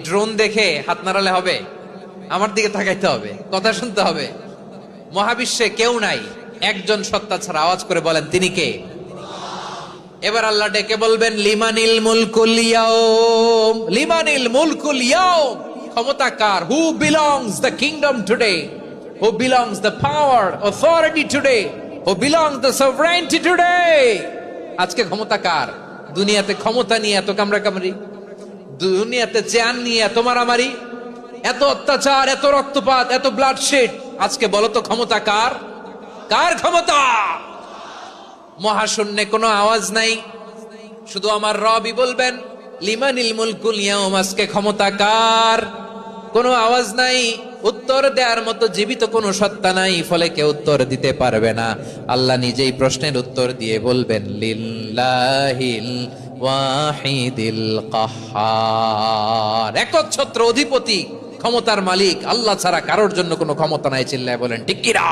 Drone দেখে হাত নাড়ালে হবে? আমার দিকে তাকাইতে হবে, কথা শুনতে হবে। মহাবিশ্বে কেউ নাই, একজন সত্তা ছাড়া। আওয়াজ করে বলেন তিনি কে? এবার আল্লাহ ডেকে বলবেন লিমানিল মুলকুল ইয়াউম, লিমানিল মুলকুল ইয়াউম। ক্ষমতা কার? Who belongs the kingdom today, who belongs the power authority today, who belongs the sovereignty today. আজকে ক্ষমতা কার? দুনিয়াতে ক্ষমতা নিয়ে এত কামড়াকামড়ি, দুনিয়াতে চ্যান নিয়ে এত মারামারি, এত অত্যাচার, এত রক্তপাত, এত ব্লাডশেড। আজকে বলো তো ক্ষমতা কার? কার ক্ষমতা? মহাশূন্যে কোনো আওয়াজ নাই, শুধু আমার রবই বলবেন লিমানিল মুলকুল ইয়াউম। আজকে ক্ষমতা কার? কোনো আওয়াজ নাই, উত্তর দেওয়ার মতো জীবিত কোনো সত্তা নাই, ফলে কেউ উত্তর দিতে পারবে না। আল্লাহ নিজেই প্রশ্নের উত্তর দিয়ে বলবেন লিল্লাহিল ওয়াহিদিল কাহ্হার। একচ্ছত্র অধিপতি, ক্ষমতার মালিক আল্লাহ ছাড়া কারোর জন্য কোনো ক্ষমতা নাই। চিল্লায় বলেন ঠিক কিনা?